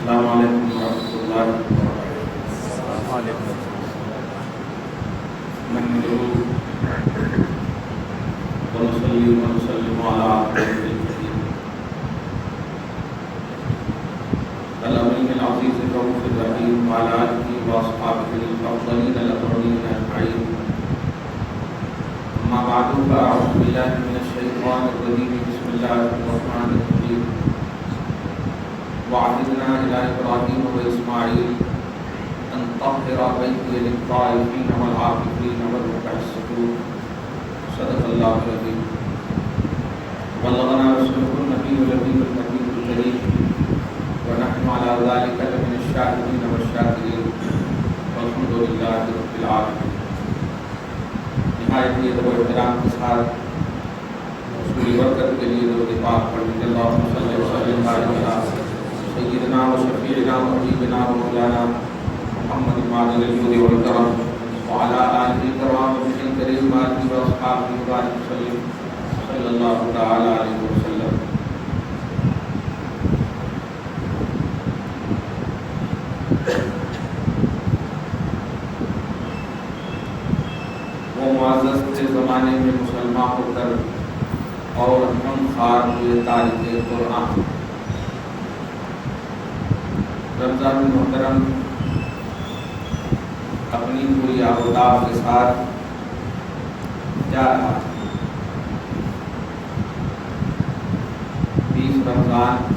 السلام علیکم ورحمۃ اللہ وبرکاتہ۔ نحمده ونصلي ونسلم على عبده الكريم الأمين العزيز الرؤوف الرحيم وعلى آله وأصحابه الأفضلين الأكرمين أجمعين، أما بعد فأعوذ بالله من الشيطان الرجيم، بسم الله الرحمن الرحيم۔ وعهدنا إلى إبراهيم وإسماعيل أن طهر بيتي للطائفين والعاكفين والركع السجود، صدق الله العظيم۔ بلغنا رسوله النبي الأمين الحكيم الكريم، ونحن على ذلك لمن الشاهدين والشاكرين، والحمد لله رب العالمين۔ نہایت ادب و احترام کے ساتھ رسول برکت کے لیے درود پاک پڑھیں۔ اللہم صلی وسلم علی سیدنا و شفیعنا و حبیبنا و مولانا محمد معدن الجود والکرم وعلی آلہ الکرام الکریم آلہ و اصحابہ وبارک وسلم صلی اللہ تعالی علیہ وسلم۔ وہ معزز تھے زمانے میں مسلمان ہو کر اور ہم خار ہوئے تاریخ قرآن۔ رمضان محترم اپنی پوری آبوداب کے ساتھ جا رہا ہے۔ 20 رمضان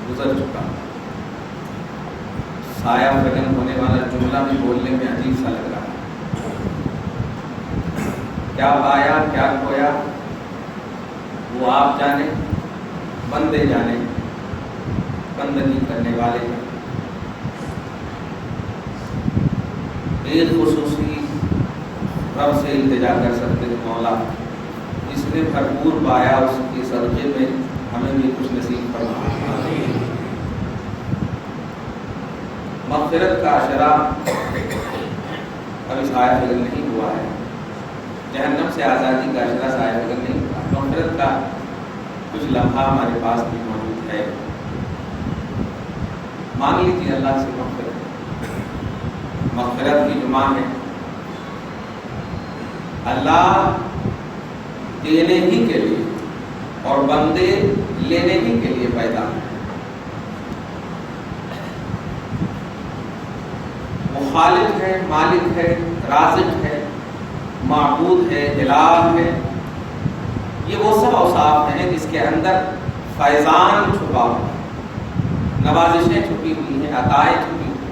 گزر چکا، سایہ فگن ہونے والا جملہ بھی بولنے میں عجیب سا لگ رہا ہے۔ کیا پایا کیا کھویا وہ آپ جانے، بندے جانے، بندگی کرنے والے ہیں۔ ایک خصوصی رب سے التجا کر سکتے ہیں، مولا جس نے بھرپور پایا اس کے صدقے میں ہمیں بھی کچھ نصیب فرما۔ مغفرت کا اشرا ابھی سایہ فگن نہیں ہوا ہے، جہنم سے آزادی کا اشرا سایہ فگن نہیں ہوا۔ مغفرت کا کچھ لمحہ ہمارے پاس بھی موجود ہے، مانگ لیجیے اللہ سے مغفرت۔ مغفرت کی جو مانگ ہے، اللہ دینے ہی کے لیے اور بندے لینے ہی کے لیے پیدا ہے۔ وہ خالق ہے، مالک ہے، رازق ہے، معبود ہے، الہ ہے۔ یہ وہ سب اوصاف ہیں جس کے اندر فیضان چھپا ہوا ہے، نوازشیں چھپی ہوئی ہیں، عطائیں چھپی ہوئی ہیں۔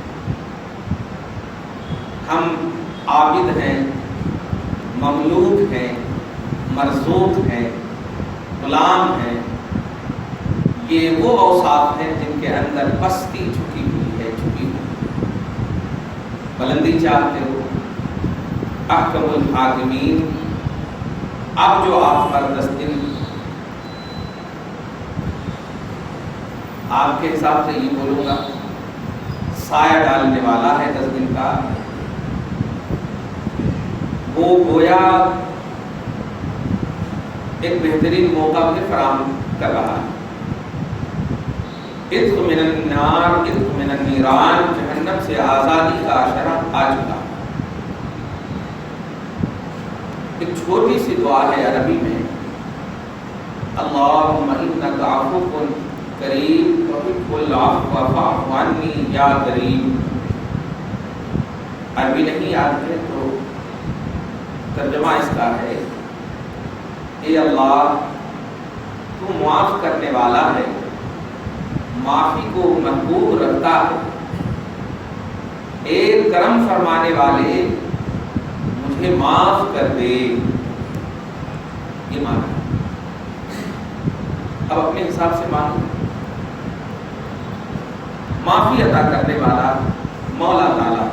ہم عابد ہیں، مملوک ہیں، مرزوق ہیں، غلام ہیں۔ یہ وہ اوصاف ہیں جن کے اندر پستی چھپی ہوئی ہے، چھپی ہوئی ہے۔ بلندی چاہتے ہو، احکم الحاکمین، اب جو آپ پر 10 دن آپ کے حساب سے یہ بولوں گا سایہ ڈالنے والا ہے 10 دن کا، وہ گویا ایک بہترین موقع بھی فراہم کر رہا ہے۔ عتق من النار، عتق من النیران، جہنم سے آزادی کا اشارہ آ چکا۔ ایک چھوٹی سی دعا ہے عربی میں، اللہم انک عفو کریم تحب العفو فاعف عنی یا کریم۔ عربی نہیں آتی ہے تو ترجمہ اس کا ہے، اے اللہ تو معاف کرنے والا ہے، معافی کو محبوب رکھتا ہے، ایک کرم فرمانے والے مجھے معاف کر دے۔ یہ معنی ہے۔ اب اپنے حساب سے مانو، معافی عطا کرنے والا مولا تعالیٰ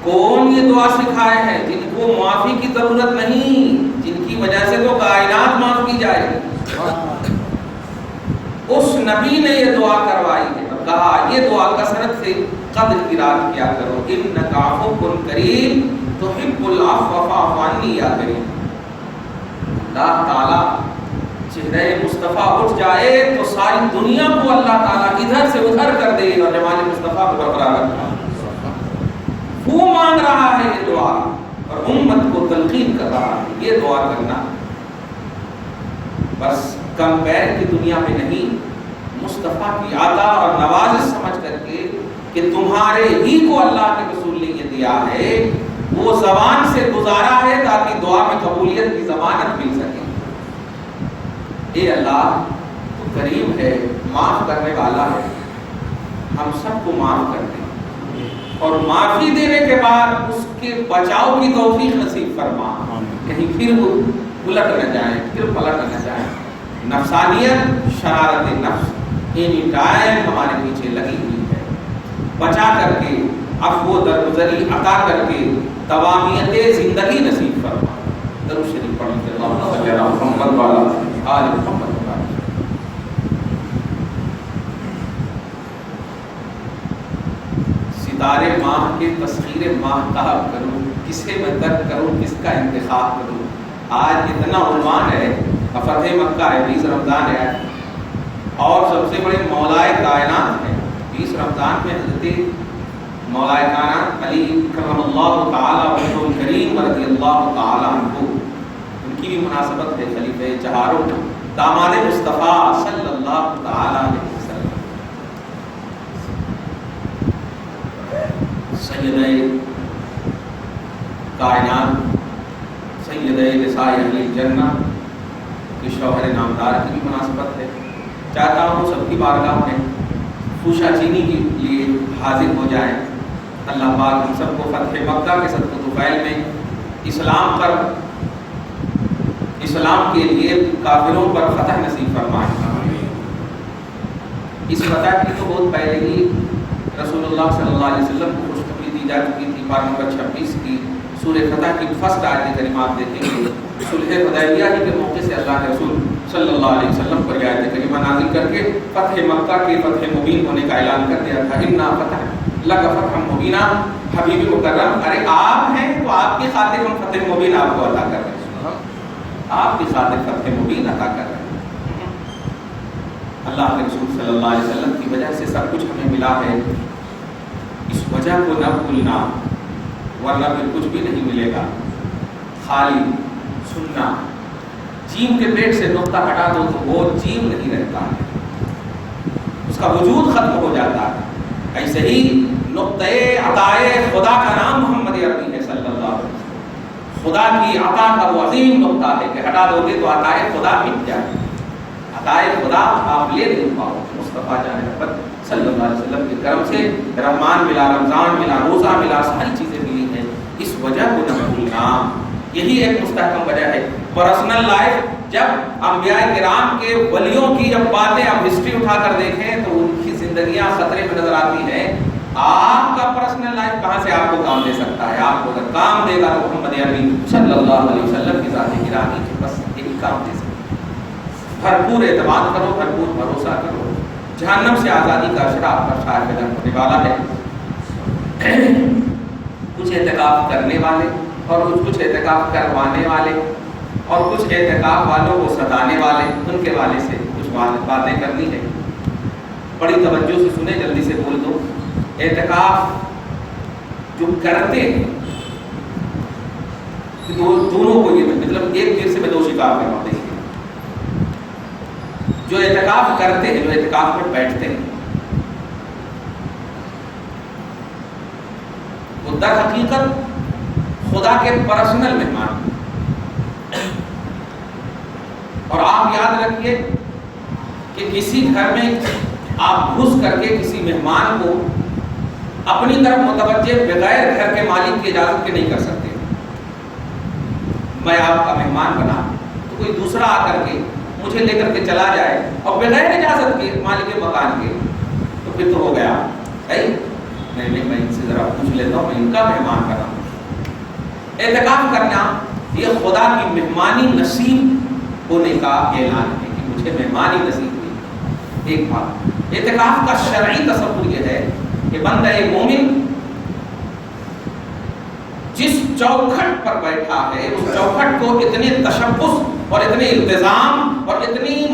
کون یہ دعا سکھائے ہیں جن کو معافی کی ضرورت نہیں، جن کی وجہ سے تو کائنات معاف کی جائے گی۔ اس نبی نے یہ دعا کروائی ہے اور کہا یہ دعا کثرت سے قدر کی رات کیا کرو، انک عفو کریم تحب العفو فاعف عنی یا کریم۔ اللہ تعالیٰ چہرہ مصطفیٰ مصطفیٰ اٹھ جائے تو ساری دنیا کو اللہ تعالیٰ ادھر سے ادھر کر دے گا جمال مصطفیٰ کو برقرار رکھنا. وہ مانگ رہا ہے یہ دعا اور امت کو تلقین کر رہا ہے یہ دعا کرنا. بس کم پیر کی دنیا میں نہیں، مصطفیٰ کی عطا اور نوازش سمجھ کر کے کہ تمہارے ہی کو اللہ کے رسول نے یہ دیا ہے، وہ زبان سے گزارا ہے تاکہ دعا میں قبولیت کی ضمانت مل سکے. اے اللہ تو کریم ہے، معاف کرنے والا ہے، ہم سب کو معاف کر دے اور معافی دینے کے بعد اس کے بچاؤ کی توفیق نصیب فرما. کہیں پھر وہ الٹ نہ جائیں، پھر پلٹ نہ جائیں. نفسانیت، شرارت نفس اینی ٹائم ہمارے پیچھے لگی ہوئی ہے. بچا کر کے، عفو درگزری عطا کر کے تمامیت زندگی نصیب فرما. درود شریف پڑھیں اللہم صلی علی محمد وعلی آل محمد. ستارے ماہ کے تسخیر ماہتاب کروں، کسے میں ترک کروں، کس کا انتخاب کروں. آج اتنا عنوان ہے، فتح مکہ ہے، 20 رمضان ہے اور سب سے بڑے مولائے کائنات ہے. 20 رمضان میں حضرت مولائے کائنات علی کرم اللہ تعالی وجہہ الکریم رضی اللہ تعالی عنہ، ان کی بھی مناسبت ہے، خلیفہ چہاروں داماد مصطفیٰ صلی اللہ تعالی علیہ وسلم، سید کائنات، سید نساء اہل الجنہ کے شوہر نامدار کی بھی مناسبت ہے. چاہتا ہوں سب کی بارگاہ میں خوشا چینی کے لیے حاضر ہو جائیں. اللہ پاک ہم سب کو فتح مکہ کے صدقۃ طفیل میں اسلام پر، اسلام کے لیے کافروں پر فتح نصیب فرمائے. اس فتح کی تو بہت پہلے ہی رسول اللہ صلی اللہ علیہ وسلم کو خوشخبری دی جا چکی تھی. پارہ نمبر 26 کی سورہ فتح کی فرسٹ آیت کریمات دیکھیں گے. صلح حدیبیہ کے موقع سے اللہ کے رسول صلی اللہ علیہ وسلم پر یہ آیت کریمہ نازل کر کے فتح مکہ کے فتح مبین ہونے کا اعلان کر دیا تھا. انا فتح لک فتح مبینہ. حبیب مکرم، ارے آپ ہیں تو آپ کی خاطر ہم فتح مبین آپ کو عطا کر رہے ہیں، آپ کی خاطر فتح مبین عطا کر رہے ہیں. اللہ کے رسول صلی اللہ علیہ وسلم کی وجہ سے سب کچھ ہمیں ملا ہے. اس وجہ کو نہ بھولنا ورنہ پھر کچھ بھی نہیں ملے گا. خالی سننا، جیم کے پیٹ سے نقطہ ہٹا دو تو وہ جیم نہیں رہتا ہے، اس کا وجود ختم ہو جاتا ہے. ایسے ہی نقطۂ عطائے خدا کا نام محمد عربی ہے صلی اللہ علیہ وسلم. خدا کی عطا کا وہ عظیم نقطہ ہے کہ ہٹا دو گے تو عطائے خدا مٹ جائے. عطائے خدا آپ لے نہیں پاؤ. مصطفیٰ جان رحمت صلی اللہ علیہ وسلم کے کرم سے رحمان ملا، رمضان ملا، روزہ ملا، ساری چیزیں ملی ہیں. اس وجہ کو نہ بھولنا، یہی ایک مستحکم وجہ ہے. پرسنل لائف، جب انبیاء کرام کے ولیوں کی جب باتیں آپ ہسٹری اٹھا کر دیکھیں تو ان کی زندگیاں خطرے میں نظر آتی ہیں. آپ کا پرسنل لائف کہاں سے آپ کو کام دے سکتا ہے؟ آپ کو اگر کام دے گا تو محمد عربی صلی اللہ علیہ وسلم کی ذات گرامی کی بس یہی کام دے سکتا ہے. بھرپور اعتماد کرو، بھرپور بھروسہ کرو. جہنم سے آزادی کا اشرا آپ پر شاید پیدا ہونے والا ہے. کچھ اعتکاف کرنے والے اور کچھ اعتکاف کروانے والے اور کچھ اعتکاف والوں کو ستانے والے، ان کے والے سے کچھ باتیں کرنی ہے. بڑی توجہ سے سنیں، جلدی سے بول دو. اعتکاف جو کرتے ہیں دونوں کو، یہ مطلب ایک تیر سے میں دو شکار کروا دیں گے. جو اعتکاف کرتے ہیں، جو اعتکاف میں بیٹھتے ہیں، وہ در حقیقت خدا کے پرسنل مہمان. اور آپ یاد رکھیے کہ کسی گھر میں آپ گھس کر کے کسی مہمان کو اپنی طرف متوجہ بغیر گھر کے مالک کی اجازت کے نہیں کر سکتے. میں آپ کا مہمان بنا تو کوئی دوسرا آ کر کے مجھے لے کر کے چلا جائے اور بغیر اجازت کے مالک مکان کے، تو پھر تو ہو گیا. نہیں، میں ان سے ذرا پوچھ لیتا ہوں، میں ان کا مہمان بنا. اعتکاف کرنا یہ خدا کی مہمانی نصیب ہونے کا اعلان ہے کہ مجھے مہمانی نصیب ہوئی. ایک بات، اعتکاف کا شرعی تصور یہ ہے کہ بندہ مومن جس چوکھٹ پر بیٹھا ہے اس چوکھٹ کو اتنے تشبث اور اتنے التزام اور اتنی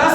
10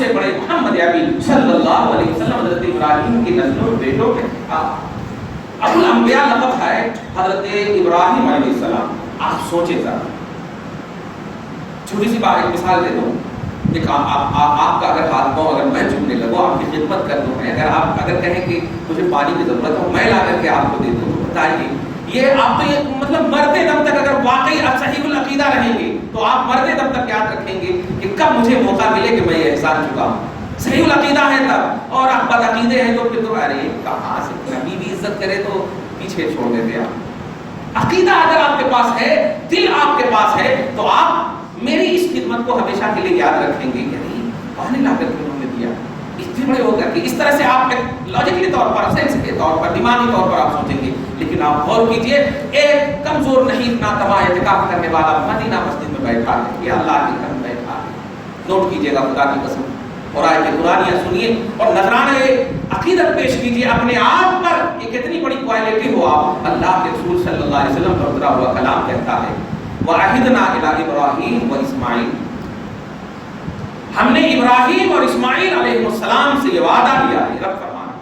سے بڑے محمد عربی صلی اللہ علیہ وسلم حضرت ابراہیم کی نسلوں بیٹوں کے ابو الانبیاء لقب ہے حضرت ابراہیم علیہ السلام. آپ سوچیں ذرا, چھوٹی سی بات ایک مثال دے دوں. ایک آپ کا اگر ہاتھ پاؤں اگر میں چومنے لگوں, آپ کی خدمت کر دوں, میں اگر آپ اگر کہیں کہ مجھے پانی کی ضرورت ہو, میں لا کر کے آپ کو دے دوں, بتائیے یہ آپ تو یہ مطلب مرتے دم تک اگر واقعی صحیح العقیدہ رہیں گے تو آپ مرتے دم تک یاد رکھیں گے کہ کب مجھے موقع ملے کہ میں یہ احسان چکاؤں. صحیح العقیدہ ہے تب, اور آپ بد عقیدے ہیں تو پھر تو ارے کہاں سے نبی بھی عزت کرے تو پیچھے چھوڑ دیتے آپ. عقیدہ اگر آپ کے پاس ہے, دل آپ کے پاس ہے, تو آپ میری اس خدمت کو ہمیشہ کے لیے یاد رکھیں گے کہ نہیں پانی لا کر کے انہوں نے دیا. اتنے بڑے ہو کر کے اس طرح سے آپ لاجیکلی طور پر, سینس کے طور پر, دماغی طور پر آپ سوچیں گے. لیکن آپ غور کیجئے, ایک کمزور نہیں ناتواں اعتکاف کرنے والا مدینہ مسجد میں بیٹھا ہے, یہ اللہ کے گھر میں بیٹھا ہے. نوٹ کیجئے گا خدا کی قسم, اور آیت قرآنیہ سنیے اور نذرانہ عقیدت پیش کیجئے اپنے آپ پر کہ کتنی بڑی کوالٹی ہو آپ. اللہ کے رسول صلی اللہ علیہ وسلم کا اترا ہوا کلام کہتا ہے وَعَهِدْنَا إِلَىٰ إِبْرَاهِيمَ وَإِسْمَاعِيلَ, ہم نے ابراہیم اور اسماعیل علیہ السلام سے یہ وعدہ لیا ہے. رب فرمانا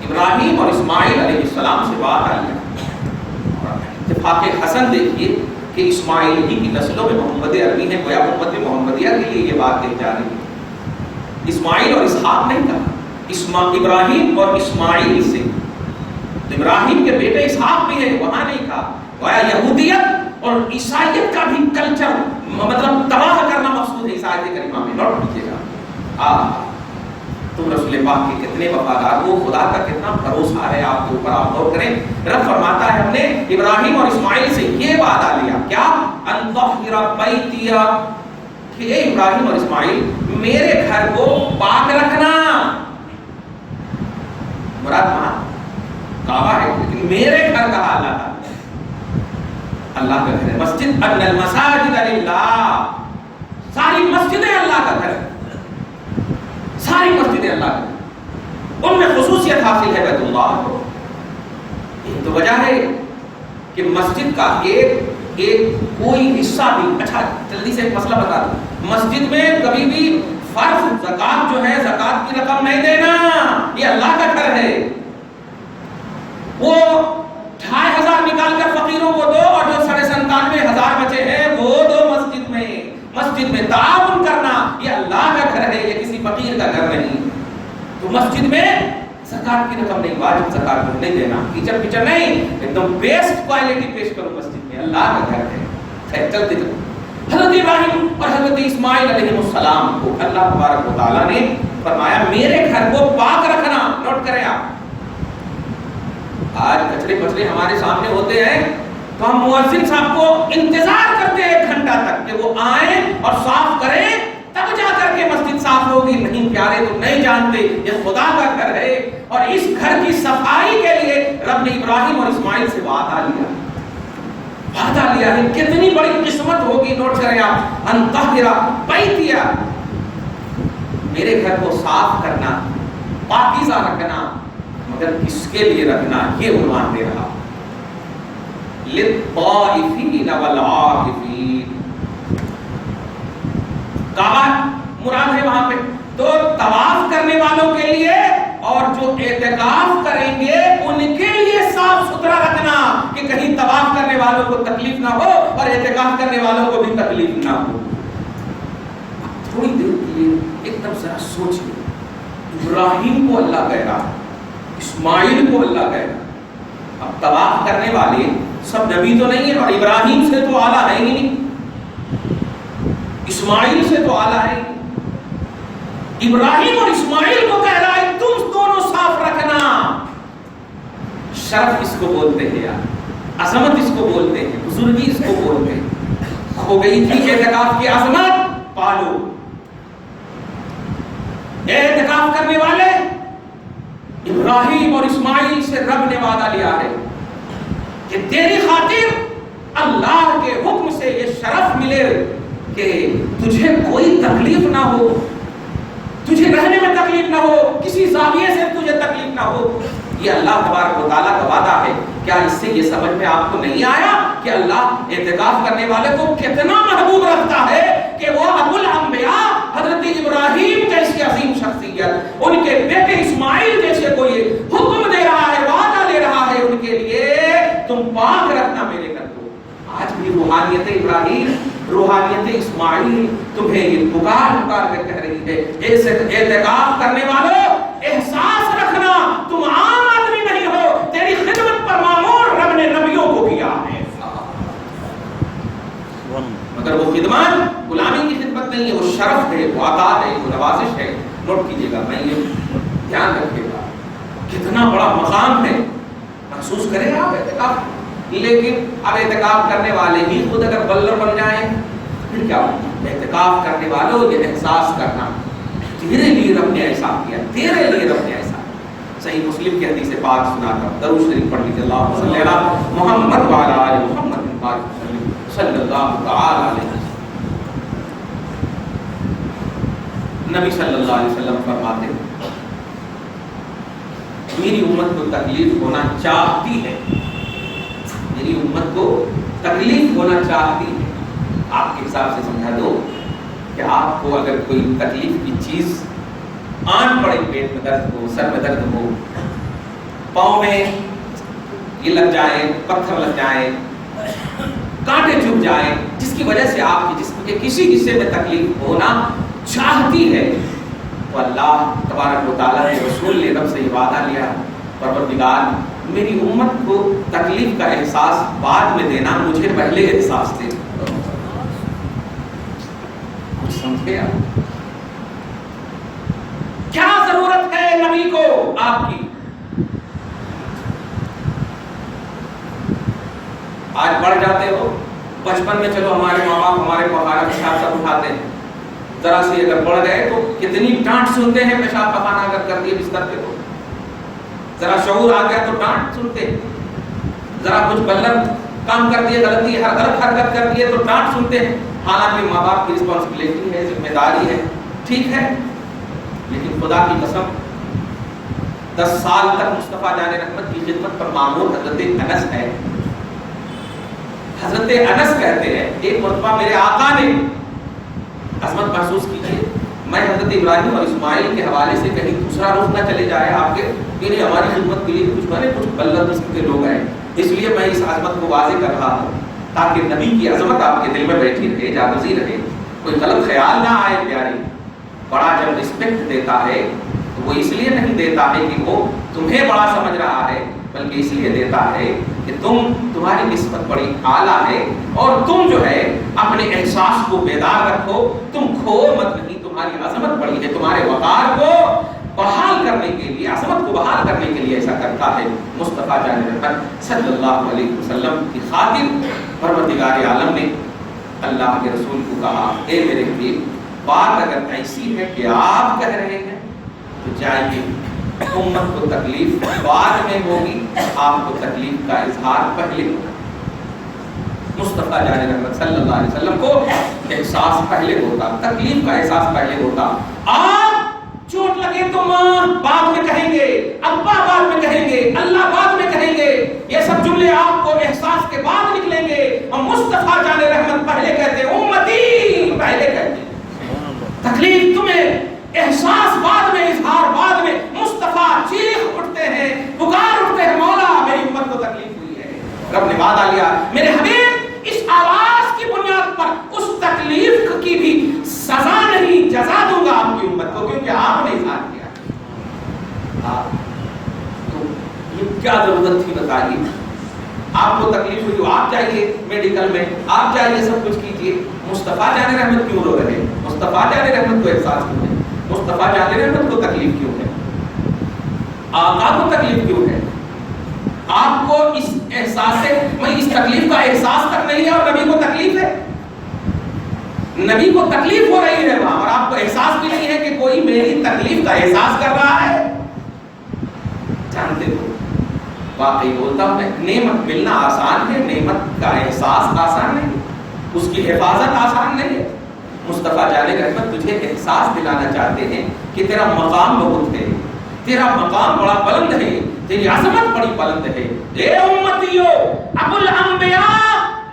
ابراہیم اور اسماعیل علیہ السلام سے وعدہ لیا. اتفاق حسن دیکھیے کہ اسماعیل ہی کی نسلوں میں محمد عربی ہیں, گویا امت محمدیہ کے لیے یہ بات کہی جا رہی ہے. اسماعیل اور اسحاق نہیں کہا, ابراہیم اور اسماعیل سے. ابراہیم کے بیٹے اسحاق بھی ہیں, وہاں نہیں کہا. گویا یہودیت اور عیسائیت کا بھی کلچر مطلب تباہ کرنا مقصود ہے اس آیت کریمہ میں. نوٹ کیجیے گا تم رسول پاک کے کتنے وفادار ہو, خدا کا کتنا بھروسہ ہے آپ کے اوپر, آپ غور کریں. رب فرماتا ہے ہم نے ابراہیم اور اسماعیل سے یہ وعدہ لیا, کیا ان طہر بیتی, کہ اے ابراہیم اور اسماعیل میرے گھر کو پاک رکھنا. مراد وہاں کعبہ ہے, لیکن میرے گھر کا اللہ تھا, اللہ کا گھر ہے. مسجد ان المساجد للہ, ساری مسجدیں اللہ کا گھر, ساری مسجدیں اللہ کا گھر, ان میں خصوصیت حاصل ہے بیت اللہ کو. یہ تو وجہ ہے کہ مسجد کا ایک کوئی حصہ بھی, اچھا جلدی سے ایک مسئلہ بتا دوں, مسجد میں کبھی بھی فرض زکات جو ہے, زکات کی رقم نہیں دینا, یہ اللہ کا گھر ہے. وہ 2500 نکال کر فقیروں کو دو, اور جو 97,500 بچے ہیں وہ دو مسجد میں. مسجد میں تعاون کرنا, یہ اللہ کا گھر ہے, یہ کسی فقیر کا گھر نہیں. تو مسجد میں زکات کی رقم نہیں, واجب زکات نہیں دینا, کیچڑ پچڑ نہیں, ایک دم بیسٹ کوالٹی پیش کرو مسجد میں, اللہ کا گھر ہے. چلتے چلو حضرت ابراہیم اور حضرت اسماعیل علیہ السلام کو اللہ تبارک و تعالیٰ نے فرمایا میرے گھر کو پاک رکھنا. نوٹ کریں آپ, آج کچرے پچرے ہمارے سامنے ہوتے ہیں تو ہم مؤذن صاحب کو انتظار کرتے ہیں 1 گھنٹہ تک کہ وہ آئیں اور صاف کریں, تب جا کر کے مسجد صاف ہوگی. نہیں پیارے, تو نہیں جانتے یہ خدا کا گھر ہے, اور اس گھر کی صفائی کے لیے رب نے ابراہیم اور اسماعیل سے وعدہ لیا. وعدہ لیا ہے, کتنی بڑی قسمت ہوگی. نوٹ کریں آپ, ان طہر بیتی, میرے گھر کو صاف کرنا, پاکیزہ رکھنا, مگر کس کے لیے رکھنا, یہ عنوان دے رہا. للطائفین والعاکفین, کعبہ مراد ہے وہاں پہ, تو طواف کرنے والوں کے لیے اور جو اعتکاف کریں گے ان کے لیے صاف ستھرا رکھنا, کہ کہیں طواف کرنے والوں کو تکلیف نہ ہو اور اعتکاف کرنے والوں کو بھی تکلیف نہ ہو. تھوڑی دیر کے لیے ایک دم ذرا سوچیے, ابراہیم کو اللہ کہہ رہا, اسماعیل کو اللہ کہہ رہا. اب طواف کرنے والے سب نبی تو نہیں ہیں, اور ابراہیم سے تو اعلیٰ ہے ہی نہیں, اسماعیل سے تو اعلیٰ ہے. ابراہیم اور اسماعیل کو کہہ رہا ہے تم دونوں صاف رکھنا. شرف اس کو بولتے ہیں یار, عظمت اس کو بولتے ہیں, بزرگی اس کو بولتے ہیں. ہو گئی تھی اعتکاف کی عظمت, پالو. اعتکاف کرنے والے ابراہیم اور اسماعیل سے رب نے وعدہ لیا ہے کہ تیری خاطر اللہ کے حکم سے یہ شرف ملے کہ تجھے کوئی تکلیف نہ ہو, تجھے رہنے میں تکلیف نہ ہو, کسی زاویے سے تجھے تکلیف نہ ہو. یہ اللہ تبارک و تعالیٰ کا وعدہ ہے. کیا اس سے یہ سمجھ میں آپ کو نہیں آیا کہ اللہ اعتکاف کرنے والے کو کتنا محبوب رکھتا ہے, کہ وہ ابو الانبیاء حضرت ابراہیم کا اس اسماعیل تمہیں یہ پکار کر کہہ رہی ہے، اعتکاف کرنے والوں احساس رکھنا تم عام آدمی نہیں ہو، تیری خدمت پر مامور رب نے نبیوں کو کیا ہے، مگر وہ خدمت غلامی کی خدمت نہیں ہے، وہ شرف ہے، وہ عطا ہے، وہ نوازش ہے۔ نوٹ کیجیے گا، میں یہ دھیان رکھیے گا کتنا بڑا مقام ہے، محسوس کریں آپ اعتکاف۔ لیکن اب اعتکاف کرنے والے ہی خود اگر بلر بن جائیں پھر کیا ہوگا؟ اعتکاف کرنے والوں یہ احساس کرنا تیرے لیے رب نے ایسا کیا، تیرے لیے رب نے ایسا۔ صحیح مسلم کی حدیث پاک سنا کر درود شریف پڑھ لیجیے، اللہم صلی علی محمد وعلی آل محمد صلی اللہ تعالی علیہ وسلم۔ نبی صلی اللہ علیہ وسلم فرماتے ہیں میری امت کو تکلیف ہونا چاہتی ہے، میری امت کو تکلیف ہونا چاہتی ہے۔ آپ کے حساب سے سمجھا دو کہ آپ کو اگر کوئی تکلیف کی چیز آن پڑے، پیٹ میں درد ہو، سر میں درد ہو، پاؤں میں یہ لگ جائے، پتھر لگ جائے، کانٹے چبھ جائے، جس کی وجہ سے آپ کے جسم کے کسی حصے میں تکلیف ہونا چاہتی ہے، تو اللہ تبارک و تعالیٰ کے رسول نے رب سے یہ وعدہ لیا، پروردگار میری امت کو تکلیف کا احساس بعد میں دینا، مجھے پہلے احساس دے۔ کچھ سمجھے آپ؟ کیا ضرورت ہے نبی کو آپ کی؟ آج بڑھ جاتے ہو، بچپن میں چلو ہمارے ماں باپ ہمارے پہاڑ پیشاب سب اٹھاتے ہیں، ذرا سے اگر بڑھ گئے تو کتنی ڈانٹ سنتے ہیں، پیشاب پخانا اگر کر دیے بستر پہ تو ذرا شعور آ گیا تو ڈانٹ سنتے، ذرا کچھ بلر کام کر دیے، غلط حرکت کر دیے تو ڈانٹ سنتے ہیں۔ حالانکہ ماں باپ کی رسپانسبلٹی ہے، ذمہ داری ہے، ٹھیک ہے، لیکن خدا کی قسم 10 سال تک مصطفیٰ جان رحمت کی خدمت پر مامور حضرت انس ہے۔ حضرت انس کہتے ہیں ایک مرتبہ میرے آقا نے، عظمت محسوس کیجیے، میں حضرت ابراہیم اور اسماعیل کے حوالے سے کہیں دوسرا رخ نہ چلے جائے آپ کے، یعنی ہماری خدمت کے لیے کچھ بنے، کچھ بلد قسم کے لوگ آئے، اس لیے میں اس عظمت کو واضح کر رہا ہوں تاکہ نبی کی عظمت آپ کے دل میں بیٹھی رہے، جاگزی رہے، کوئی غلط خیال نہ آئے۔ پیاری بڑا جب رسپیکٹ دیتا ہے تو وہ اس لیے نہیں دیتا ہے کہ وہ تمہیں بڑا سمجھ رہا ہے، بلکہ اس لیے دیتا ہے کہ تمہاری نسبت بڑی اعلیٰ ہے، اور تم جو ہے اپنے احساس کو بیدار رکھو، تم کھو مت نہیں، تمہاری عظمت بڑی ہے، تمہارے وقار کو بحال کرنے کے لیے، عظمت کو بحال کرنے کے لیے ایسا کرتا ہے۔ مصطفیٰ جان رحمت صلی اللہ علیہ وسلم کی خاطر پروردگار عالم نے اللہ کے رسول کو کہا، اے میرے حبیب، بات اگر ایسی ہے کہ آپ کہہ رہے ہیں تو جائیے، امت کو تکلیف بعد میں ہوگی، آپ کو تکلیف کا اظہار پہلے ہوگا۔ مصطفیٰ جان رحمت صلی اللہ علیہ وسلم کو احساس پہلے ہوتا، تکلیف کا احساس پہلے ہوتا۔ آپ چوٹ لگے تو ماں بعد میں کہیں گے، ابا بعد میں کہیں گے، اللہ بعد میں کہیں گے، یہ سب جملے آپ کو احساس کے بعد نکلیں گے، اور مصطفیٰ جان رحمت پہلے کہتے امتی، پہلے کہتے تکلیف تمہیں، احساس بعد میں، اظہار بعد میں۔ مصطفیٰ چیخ اٹھتے ہیں، پکار اٹھتے ہیں، مولا میری امت کو تکلیف ہوئی ہے، رب نے وعدہ لیا میرے حبیب اس آواز کی بنیاد پر اس تکلیف کی بھی سزا نہیں، جزا دوں گا آپ کی امت کو، کیونکہ آپ نے اظہار کیا۔ تو یہ کیا ضرورت تھی بتائیے؟ آپ کو تکلیف ہوئی، آپ جائیے میڈیکل میں، آپ جائیے سب کچھ کیجیے، مصطفیٰ جان رحمت کیوں رو رہے؟ مصطفیٰ جان رحمت کو احساس کیوں ہے؟ مصطفیٰ جان رحمت کو تکلیف کیوں ہے؟ آقا کو تکلیف کیوں ہے؟ آپ کو اس احساس سے، میں اس تکلیف کا احساس تک نہیں ہے اور نبی کو تکلیف ہے، نبی کو تکلیف ہو رہی ہے وہاں، اور آپ کو احساس بھی نہیں ہے کہ کوئی میری تکلیف کا احساس کر رہا ہے۔ جانتے ہو واقعی بولتا ہوں میں، نعمت ملنا آسان ہے، نعمت کا احساس آسان نہیں، اس کی حفاظت آسان نہیں ہے۔ مصطفیٰ جان رحمت تجھے احساس دلانا چاہتے ہیں کہ تیرا مقام بہت ہے، تیرا مقام بڑا بلند ہے، تیری عظمت بڑی بلند ہے۔ اے امتیو، ابو الانبیاء،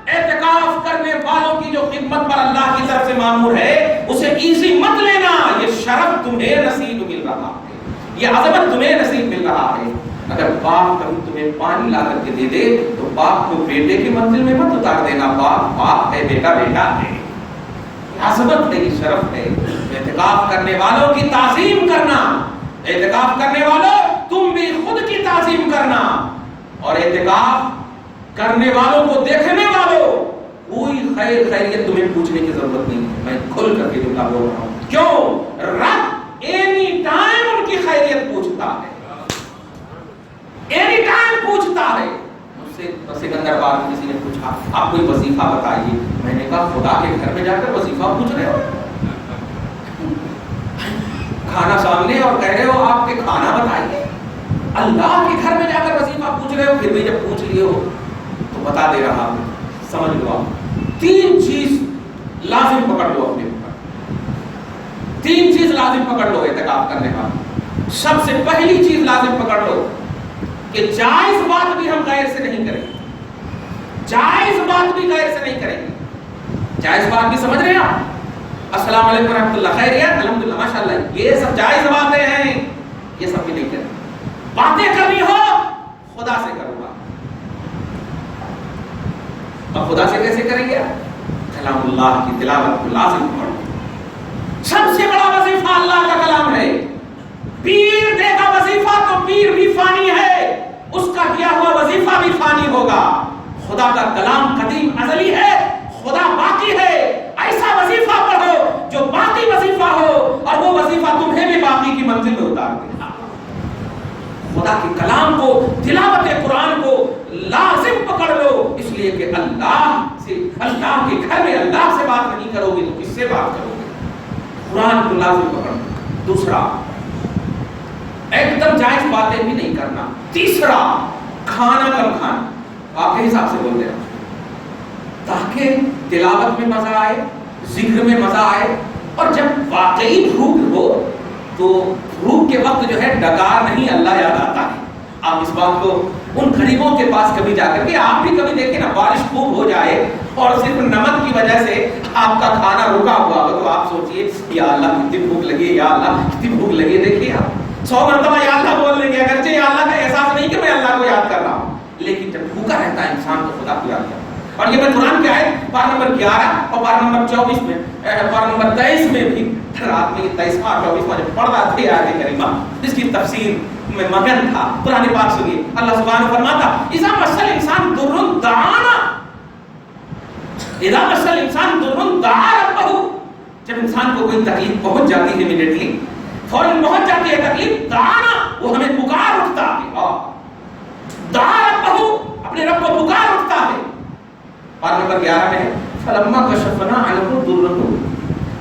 اعتکاف کرنے والوں کی جو خدمت پر اللہ کی طرف سے مامور ہے اسے ایزی مت لینا، یہ شرف تمہیں نصیب مل رہا ہے، یہ عظمت تمہیں نصیب مل رہا ہے۔ اگر باپ کبھی تمہیں پانی لا کر کے دے دے تو باپ کو بیٹے کی منزل میں مت اتار دینا، باپ باپ ہے، بیٹا بیٹا ہے۔ عظمت ہے، یہ شرف ہے۔ اعتکاف کرنے والوں کی تعظیم کرنا، اعتکاف کرنے والوں تم بھی خود کی تعظیم کرنا، اور اعتکاف کرنے والوں کو دیکھنے والوں کوئی خیریت تمہیں پوچھنے کی ضرورت نہیں ہے۔ میں کھل کر کے جملہ بول رہا ہوں، کیوں؟ رب اینی ٹائم ان کی خیریت پوچھتا ہے، اینی ٹائم پوچھتا ہے۔ مجھ سے سکندر بار میں کسی نے پوچھا آپ کوئی وظیفہ بتائیے، میں نے کہا خدا کے گھر میں جا کر وظیفہ پوچھ رہے ہو؟ کھانا سامنے اور کہہ رہے ہو آپ کے کھانا بتائیے؟ اللہ کے گھر میں جا کر وظیفہ پوچھ رہے ہو؟ پھر بھی جب پوچھ لیے ہو تو بتا دے رہا ہوں، سمجھ لو آپ 3 چیز لازم پکڑ لو اپنے اوپر، 3 چیز لازم پکڑ لو اعتکاف کرنے کا۔ سب سے پہلی چیز لازم پکڑ لو کہ جائز بات بھی ہم غیر سے نہیں کریں گے، جائز بات بھی غیر سے نہیں کریں گے۔ جائز بات بھی سمجھ رہے ہیں آپ؟ السلام علیکم ورحمۃ اللہ، خیریت؟ الحمدللہ ماشاءاللہ، یہ سب جائز باتیں ہیں، یہ سب بھی نہیں کریں۔ باتیں کرنی ہو خدا سے کروں گا، اور خدا سے کیسے کریں گے؟ کلام اللہ کی تلاوت کو لازم پڑھو۔ سب سے بڑا وظیفہ اللہ کا کلام ہے۔ پیر دے گا وظیفہ تو پیر بھی فانی ہے، اس کا دیا ہوا وظیفہ بھی فانی ہوگا۔ خدا کا کلام قدیم ازلی ہے، خدا باقی ہے۔ ایسا وظیفہ پڑھو جو باقی وظیفہ ہو، اور وہ وظیفہ تمہیں بھی باقی کی منزل میں اتار دے۔ خدا کے کلام کو، تلاوت قرآن کو لازم پکڑ لو، اس لیے کہ اللہ کے گھر میں اللہ سے بات نہیں کرو گے تو کس سے بات کرو گے؟ قرآن کو لازم پکڑ لو۔ دوسرا، ایک دم جائز باتیں بھی نہیں کرنا۔ تیسرا، کھانا کم کھانا، آپ کے حساب سے بول رہے ہیں، تاکہ تلاوت میں مزہ آئے، ذکر میں مزہ آئے، اور جب واقعی بھوک ہو تو بھوک کے وقت جو ہے ڈکار نہیں، اللہ یاد آتا ہے۔ آپ اس بات کو ان غریبوں کے پاس کبھی جا کر کے، آپ بھی کبھی دیکھیں نا، بارش خوب ہو جائے اور صرف نمک کی وجہ سے آپ کا کھانا رکا ہوا ہو، تو آپ سوچئے یا اللہ کتنی بھوک لگی ہے، یا اللہ کتنی بھوک لگی ہے۔ دیکھیے آپ 100 مرتبہ یا اللہ بول لیں گے، اگرچہ یا اللہ کا احساس نہیں کہ میں اللہ کو یاد کر رہا ہوں، لیکن جب بھوکا رہتا ہے انسان تو خدا کو یاد کرتا ہے۔ اور یہ میں قرآن کی آیت پارہ نمبر 11 اور پارہ نمبر 24 میں، پارہ نمبر 23 میں بھی رات میں 23واں اور 24واں جب پڑھ رہا تھا آیت کریمہ، اس کی تفسیر میں مگن تھا۔ قرآن پاک سنیے، اللہ سبحانہ فرماتا اذا مس الانسان ضر دعانا، اذا مس الانسان ضر دعا ربہ، جب انسان کو کوئی تکلیف پہنچ جاتی ہے امیڈیٹلی، فوراً پہنچ جاتی ہے تکلیف، دعانا، وہ ہمیں پکار اٹھتا ہے، دعا ربہ، اپنے رب کو پکار اٹھتا ہے۔ پارہ نمبر 11 میں ہے فلما کشفنا عنہ ضرہ،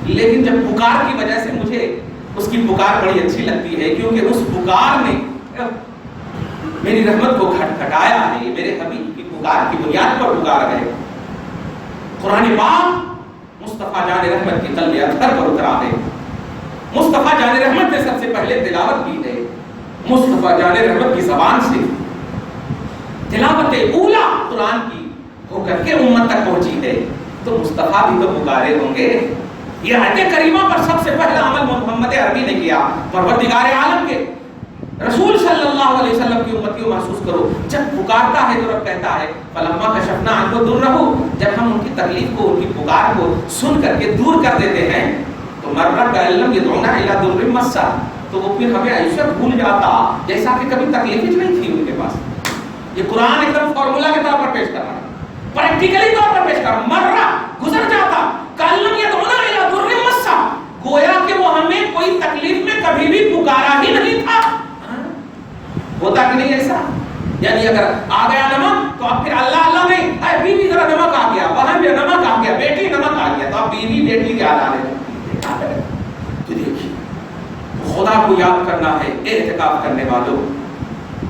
لیکن جب پکار کی وجہ سے مجھے اس کی پکار بڑی اچھی لگتی ہے، کیونکہ اس پکار نے میری رحمت کو کھٹکھٹایا ہے، میرے حبیب کی پکار کی بنیاد پر پکار ہے۔ قرآن پاک مصطفیٰ جان رحمت کی قلب اطہر پر اترا ہے، مصطفیٰ جان رحمت نے سب سے پہلے تلاوت کی ہے، مصطفیٰ جان رحمت کی زبان سے تلاوت اولا قرآن کی ہو کر کے امت تک پہنچی ہے، تو مصطفیٰ بھی تو پکارے ہوں گے۔ یہ آیت کریمہ پر سب سے پہلا عمل محمد عربی نے کیا، پروردگار عالم کے رسول صلی اللہ علیہ وسلم کی امتیوں محسوس کرو، جب پکارتا ہے تو رب کہتا ہے فلما کشفنا عنہ ضرہ، جب ہم ان کی تکلیف کو، ان کی پکار کو سن کر کے دور کر دیتے ہیں، تو مرہ کأن لم يدعونا الی ضر مسہ، تو وہ پھر ہمیں ایسا بھول جاتا جیسا کہ کبھی تکلیف ہی نہیں تھی ان کے پاس۔ یہ قرآن ایک دم فارمولا کے طور پر پیش کر رہا ہے، پریکٹیکلی طور پر پیش کر رہا ہے، مرہ گزر جاتا کأن لم يدعونا الی ضر مسہ، گویا کہ وہ ہمیں کوئی تکلیف میں کبھی بھی پکارا ہی نہیں تھا۔ ہوتا کہ نہیں ایسا؟ یعنی اگر آ گیا نمک تو اب پھر اللہ اللہ نہیں، اے بیوی ذرا نمک آ گیا، وہاں بھی نمک آ گیا، بیٹی نمک آ گیا، تو اب بیوی بیٹی یاد آ رہے ہیں۔ تو دیکھیے خدا کو یاد کرنا ہے اعتکاف کرنے والوں،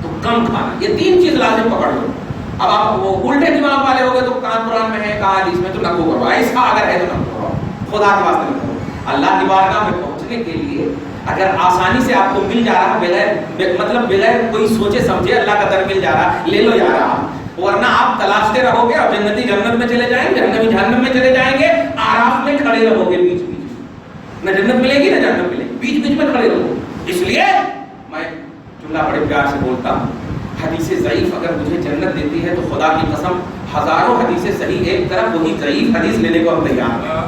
تو کم کھانا، یہ 3 چیز لازم پکڑ لو۔ اب آپ وہ الٹے دماغ والے ہو گئے تو کہاں قرآن میں ہے کہاں حدیث میں، تو نہ کرو، ایسا اگر ہے تو نہ کرو، خدا کے واسطے نہ کرو۔ اللہ کی بارگاہ میں پہنچنے کے لیے اگر آسانی سے آپ کو مل جا رہا بغیر کوئی سوچے سمجھے اللہ کا در مل جا رہا، لے لو جا رہا، ورنہ آپ تلاشتے رہو گے اور جنتی جنت میں چلے جائیں گے، جہنمی جہنم میں چلے جائیں گے، آراف میں کھڑے رہو گے، بیچ نہ جنت ملے گی نہ جہنم ملے گی، بیچ میں کھڑے رہو۔ اس لیے میں جملہ بڑے پیار سے بولتا ہوں، حدیث ضعیف اگر مجھے جنت دیتی ہے تو خدا کی قسم ہزاروں حدیث صحیح ایک طرف، وہی ضعیف حدیث لینے کو ہم تیار ہیں۔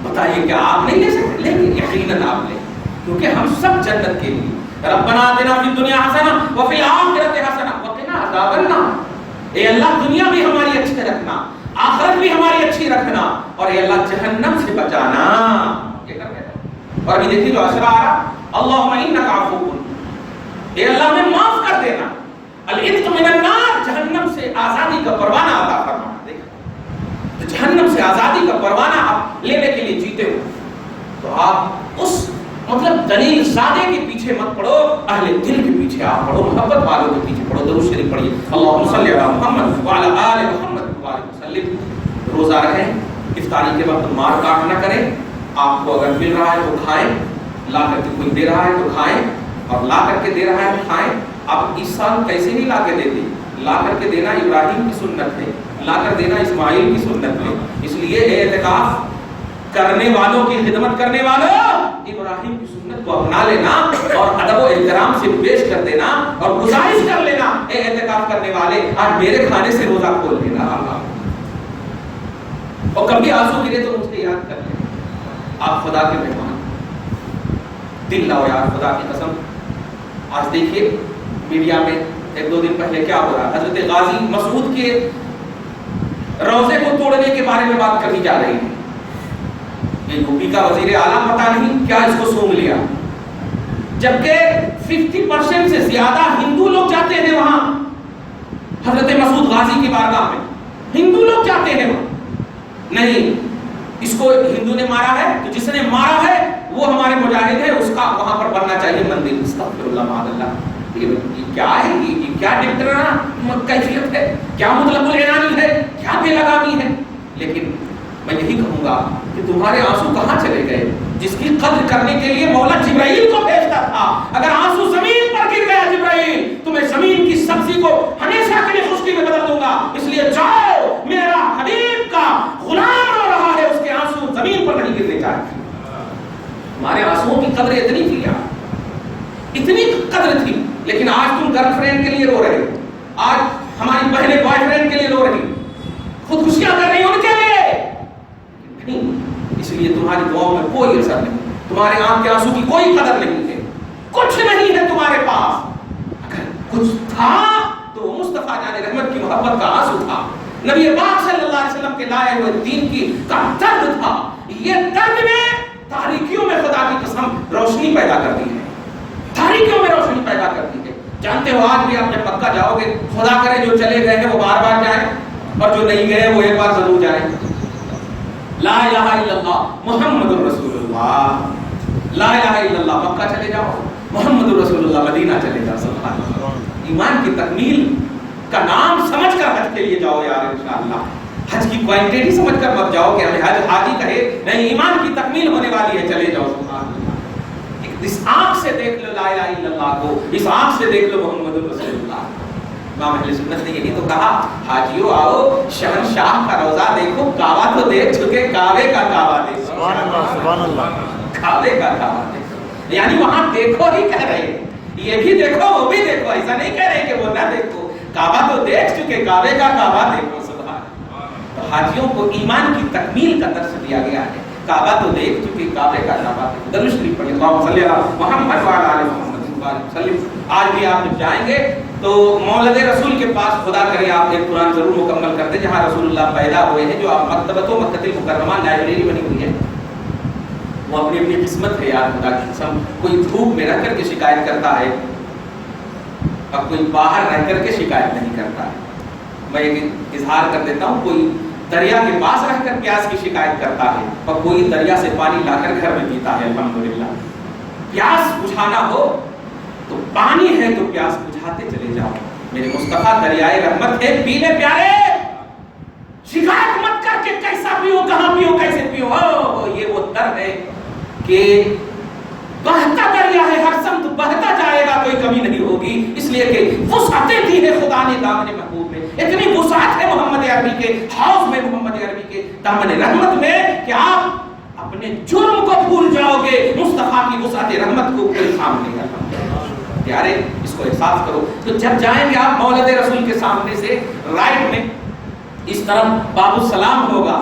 بتائیے کیا آپ نہیں لے سکتے؟ لیکن یقیناً آپ لیں، کیونکہ ہم سب جنت کے لیے ربنا آتنا فی الدنیا حسنہ وفی الآخرۃ حسنہ وقنا عذاب النار، اے اللہ دنیا بھی ہماری اچھی رکھنا، آخرت بھی ہماری اچھی رکھنا، اور اے اللہ جہنم سے بچانا۔ یہ کر رہے ہیں۔ اور ابھی دیکھیے جو اشرا آ رہا، اللہم انک عفو، اے اللہ ہمیں معاف کر دینا، العتق من النار، جہنم سے آزادی کا پروانہ عطا فرمانا۔ دیکھا تو جہنم سے آزادی کا پروانہ آپ لینے کے لیے جیتے ہو، تو آپ اس مطلب دلیل سادے کے پیچھے مت پڑھو، اہل دل کے پیچھے آپ پڑھو، محبت والوں کے پیچھے پڑھو۔ درود شریف پڑھیے، اللہم صلی علی محمد وعلی آل محمد وبارک وسلم۔ روزہ رکھیں، افطاری کے وقت مار کاٹ نہ کریں، آپ کو اگر مل رہا ہے تو کھائیں، لا کر کے کوئی دے رہا ہے تو کھائیں، اور لا کر کے دے رہا ہے تو کھائیں۔ آپ اس سال کیسے نہیں لا کے دیتے؟ لا کر کے دینا ابراہیم کی سنت ہے، لا کر دینا اسماعیل کی سنت ہے۔ اس لیے اعتکاف کرنے والوں کی خدمت کرنے والوں، ابراہیم کی سنت کو اپنا لینا اور ادب و احترام سے پیش کر دینا اور گزارش کر لینا، اے اعتکاف کرنے والے آج میرے کھانے سے روزہ کھول لینا، اور کبھی آنسو گرے تو مجھے یاد کر لیں۔ آپ خدا کے مہمان، دل لاؤ یار خدا کی قسم۔ آج دیکھیے میڈیا میں ایک دو دن پہلے کیا ہو رہا، حضرت غازی مسعود کے روزے کو توڑنے کے بارے میں بات کری جا رہی ہے۔ یہ یوپی کا وزیر اعلیٰ پتہ نہیں کیا اس کو سونگ لیا، جبکہ 50% سے زیادہ ہندو لوگ جاتے ہیں وہاں حضرت مسعود غازی کی بارگاہ میں، ہندو لوگ جاتے ہیں وہاں۔ نہیں، اس کو ہندو نے مارا ہے تو جس نے مارا ہے وہ ہمارے مجاہد ہے، اس کا وہاں پر بننا چاہیے مندر۔ استغفر اللہ معاذ اللہ، یہ کیا ہے؟ یہ کیا ڈکٹرانہ کیفیت ہے؟ کیا مطلب العنانی ہے؟ کیا بے لگامی ہے؟ لیکن میں یہی کہوں گا کہ تمہارے آنسو کہاں چلے گئے؟ جس کی قدر کرنے کے لیے مولا جبرائیل کو بھیجتا تھا، اگر آنسو زمین پر گر گیا جبرائیل تمہیں زمین کی سبزی کو ہمیشہ کے لیے خشکی میں بدل دوں گا، اس لیے جاؤ، میرا حبیب کا غلام رو رہا ہے، اس کے آنسو زمین پر نہیں گرنے چاہیے۔ ہمارے آنسوؤں کی قدر اتنی تھی یار، اتنی قدر تھی، لیکن آج تم گرل فرینڈ کے لیے رو رہے ہو، آج ہماری بہنیں بوائے فرینڈ کے لیے رو رہی، خودکشیاں کر رہی ان کے لیے نہیں، اس لیے تمہاری دعاؤں میں کوئی اثر نہیں، تمہارے آنکھ کے آنسو کی کوئی قدر نہیں ہے، کچھ نہیں ہے تمہارے پاس۔ اگر کچھ تھا تو مصطفیٰ جان رحمت کی محبت کا آنسو تھا، نبی پاک صلی اللہ علیہ وسلم کے لائے ہوئے دین کی کا درد تھا۔ یہ درد میں تاریکیوں میں خدا کی قسم روشنی پیدا کرتی ہے، تاریکیوں میں روشنی پیدا کرتی ہے۔ جانتے ہو آج بھی آپ جب مکہ جاؤ گے، خدا کرے جو چلے گئے ہیں وہ بار بار جائیں، اور جو نہیں گئے وہ ایک بار ضرور جائیں۔ لا الہ الا اللہ محمد رسول اللہ، لا الہ الا اللہ، مکہ چلے جاؤ، محمد رسول اللہ، مدینہ چلے جاؤ، سبحان اللہ۔ ایمان کی تکمیل کا نام سمجھ کر حج کے لیے جاؤ یار، انشاءاللہ حج کی کوانٹٹی سمجھ کر مت جاؤ کہ ہمیں حج حاجی کہے، نہیں، ایمان کی تکمیل ہونے والی ہے، چلے جاؤ، سبحان اللہ۔ اس آنکھ سے دیکھ لو لا الہ الا اللہ کو، اس آنکھ سے دیکھ لو محمد رسول اللہ۔ امام اہل سنت نے یہی تو کہا، حاجیوں آؤ شہنشاہ کا روزہ دیکھو، کعبہ تو دیکھ چکے، کعبے کا کعبہ دیکھو، سبحان اللہ، سبحان اللہ، کعبے کا کعبہ دیکھو، یعنی وہاں دیکھو ہی کہہ رہے ہیں، یہ بھی دیکھو وہ بھی دیکھو، ایسا نہیں کہہ رہے کہ وہ نہ دیکھو، کعبہ تو دیکھ چکے، کعبے کا کعبہ دیکھو، سبحان اللہ۔ تو حاجیوں کو ایمان کی تکمیل کا درس دیا گیا ہے، کعبہ تو دیکھ چکے، کعبے کا کعبہ دیکھو۔ درود شریف پڑھیے، اللہم صلی علی محمد وعلی آل محمد وسلم۔ آج بھی آپ جب جائیں گے تو مولد رسول کے پاس خدا کرے آپ ایک قرآن ضرور مکمل کر دیں، جہاں رسول اللہ پیدا ہوئے ہیں، جو آپ مکتبۃ و مکۃ المکرمہ لائبریری بنی ہوئی ہے، وہ اپنی اپنی قسمت ہے یار، خدا کی قسم۔ کوئی دھوپ میں رہ کر کے شکایت کرتا ہے اور کوئی باہر رہ کر کے شکایت نہیں کرتا ہے۔ میں ایک اظہار کر دیتا ہوں، کوئی دریا کے پاس رہ کر پیاس کی شکایت کرتا ہے اور کوئی دریا سے پانی لا کر گھر میں پیتا ہے، الحمدللہ۔ پیاس بجھانا ہو تو پانی ہے تو پیاس بجھاتے چلے جاؤ، میرے مصطفیٰ دریائے رحمت ہے، پی لے پیارے، شکایت مت کر کے کیسا پیو، کہاں پیو، کیسے پیو۔ یہ وہ در ہے کہ بہتا دریا ہے، ہر سمت بہتا جائے گا، کوئی کمی نہیں ہوگی، اس لیے کہ وسعتیں دی ہے خدا نے دامن محبوب میں، اتنی وسعت ہے محمد عربی کے حوض میں، محمد عربی کے دامن رحمت میں، کہ آپ اپنے جرم کو بھول جاؤ گے، مصطفیٰ کی وسعت رحمت کو کوئی سامنے رکھا۔ پیارے اس کو احساس کرو، تو جب جائیں گے آپ مولد رسول کے سامنے سے رائٹ میں اس طرف باب السلام ہوگا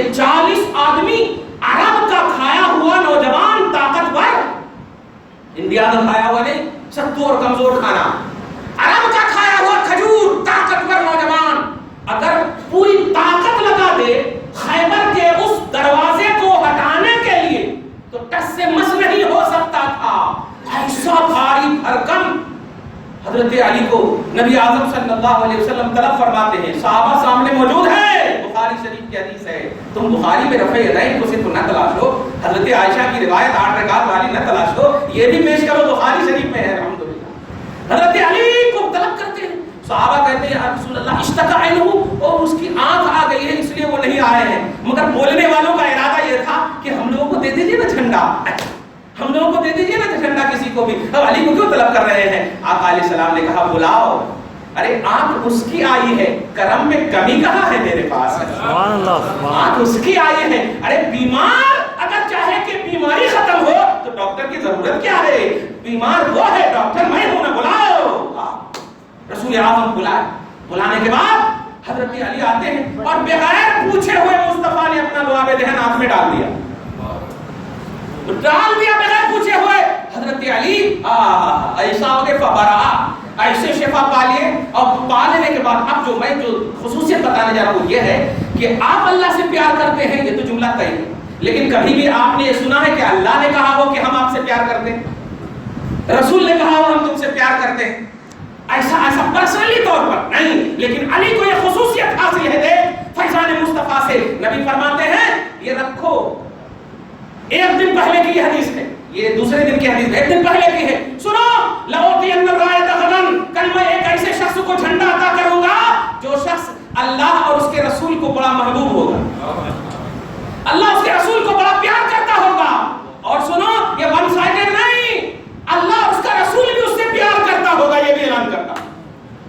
کہ 40 آدمی عرب کا کھایا ہوا نوجوان طاقتور، انڈیا کا کھایا ہوا نہیں، ستو اور کمزور کھانا، عرب کا کھایا ہوا کھجور طاقتور نوجوان اگر پوری طاقت لگا دے خیبر کے اس دروازے کو ہٹانے کے لیے تو ٹس سے مس نہیں ہو سکتا تھا، ایسا بھاری بھرکم حضرت علی کو نبی اعظم صلی اللہ علیہ وسلم طلب فرماتے ہیں، صحابہ سامنے موجود ہے، بخاری شریف کی حدیث ہے، تم بخاری میں رفع یدین کو صرف نہ تلاش لو، حضرت عائشہ کی روایت 8 رکعت والی نہ تلاش لو، یہ بھی پیش کرو، بخاری شریف میں ہے الحمدللہ۔ حضرت علی کو طلب کرتے ہیں، صحابہ کہتے ہیں یا رسول اللہ اشتکا عینہ، اور اس کی آنکھ آ گئی ہے اس لیے وہ نہیں آئے ہیں، مگر بولنے والوں کا ارادہ یہ تھا کہ ہم لوگوں کو دے دیجیے نا جھنڈا، ہم لوگوں کو دے دیجیے نا جھنڈا کسی کو بھی، اب علی کو کیوں طلب کر رہے ہیں؟ آقا علیہ السلام نے کہا بلاؤ، ارے آنکھ اس کی آئی ہے، کرم میں کمی کہاں ہے میرے پاس، آنکھ اس کی آئی ہے، ارے بیمار اگر چاہے کہ بیماری ختم ہو تو ڈاکٹر کی ضرورت کیا ہے، بیمار وہ ہے، ڈاکٹر میں ہوں نا، بلاؤ۔ رسول اعظم بلانے کے بعد حضرت علی آتے ہیں اور بغیر پوچھے ہوئے مصطفیٰ نے اپنا لعاب دہن آنکھ میں ڈال دیا بغیر پوچھے ہوئے۔ حضرت علی ایسا ہو گئے فبرا، ایسے شفا پا لیے، اور پا لینے کے بعد اب جو خصوصیت بتانے جا رہا ہوں یہ ہے کہ آپ اللہ سے پیار کرتے ہیں، یہ تو جملہ طے ہے، لیکن کبھی بھی آپ نے یہ سنا ہے کہ اللہ نے کہا ہو کہ ہم آپ سے پیار کرتے ہیں، رسول نے کہا ہو ہم تم سے پیار کرتے ہیں، ایسا پرسنلی طور پر نہیں، لیکن علی کو یہ خصوصیت حاصل ہے، دیکھ فیضان مصطفیٰ سے نبی فرماتے ہیں یہ رکھو، ایک دن پہلے کی یہ حدیث ہے، یہ دوسرے دن کی حدیث ہے، ایک دن پہلے کی ہے، سنو لَأُعْطِيَنَّ الرَّائِدَ غَدًا، کل میں ایک ایسے شخص کو جھنڈا عطا کروں گا جو شخص اللہ اور اس کے رسول کو بڑا محبوب ہوگا، اللہ اس کے رسول کو بڑا پیار کرتا ہوگا، اور سنو یہ ون سائیڈڈ نہیں، اللہ اس کا رسول بھی اس سے پیار کرتا ہوگا، یہ بھی اعلان کرتا۔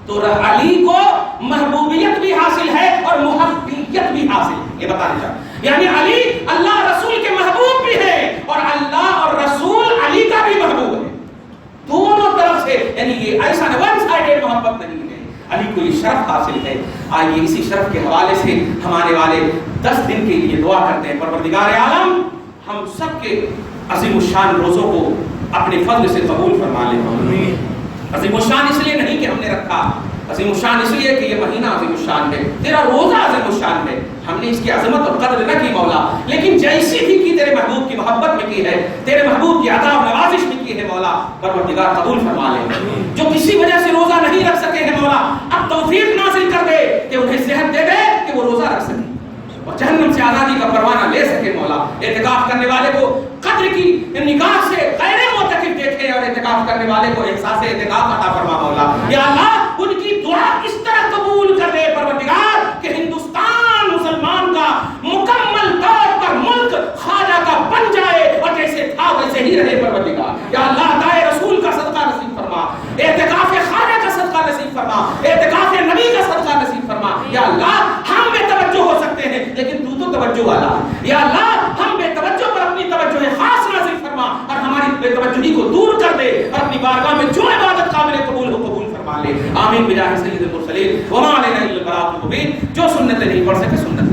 تو علی کو محبوبیت بھی حاصل ہے اور محبیت بھی حاصل ہے، یہ بتانا چاہتا، یعنی علی اللہ رسول کے محبوب بھی ہے اور اللہ اور رسول علی کا بھی محبوب ہے، دونوں طرف سے، یعنی یہ ایسا ون سائیڈڈ محبت نہیں ہے، علی کو یہ شرف حاصل ہے۔ آئیے اسی شرف کے حوالے سے ہمارے والے 10 دن کے لیے دعا کرتے ہیں، پروردگار عالم ہم سب کے عظیم الشان روزوں کو اپنے فضل سے قبول فرما لے۔ عظیم الشان اس لیے نہیں کہ ہم نے رکھا، عظیم الشان اس لیے کہ یہ مہینہ عظیم الشان ہے، تیرا روزہ عظیم الشان ہے، ہم نے اس کی عظمت اور قدر نہ کی مولا، لیکن جیسی بھی کی تیرے محبوب کی محبت میں کی ہے، تیرے محبوب کی عطا و نوازش میں کی ہے مولا، پروردگار قبول فرما لے۔ جو کسی وجہ سے روزہ نہیں رکھ سکے ہیں مولا، اب توفیق نازل کر دے کہ انہیں صحت دے دے کہ وہ روزہ رکھ سکے اور جہنم سے آزادی کا پروانہ لے سکے مولا۔ اعتکاف کرنے والے کو قدر کی نگاہ سے غیر معتکف دیکھے اور اعتکاف کرنے والے کو احساس اعتکاف عطا فرما مولا۔ یا اللہ ان کی دعا اس طرح قبول کر لے پروردگار کہ ہندوستان مسلمان کا مکمل طور پر ملک خواجہ کا بن جائے اور جیسے تھا ویسے ہی رہے پروردگار۔ یا اللہ دائے رسول کا صدقہ نصیب فرما، اعتکاف خواجہ کا صدقہ نصیب فرما، اعتکاف نبی کا صدقہ نصیب فرما۔ یا اللہ ہم بے توجہ ہو سکتے ہیں لیکن تو توجہ والا، یا اللہ ہم بے توجہ پر اپنی توجہ خاص نازل فرما اور ہماری بے توجہی کو دور کر دے اور اپنی بارگاہ میں جو عبادت قابل قبول ہو قبول فرما لے۔ آمین بجاہ سید المرسلین وما علینا الا البلاغ المبین۔ جو سنت نہیں پڑھ سکے سنت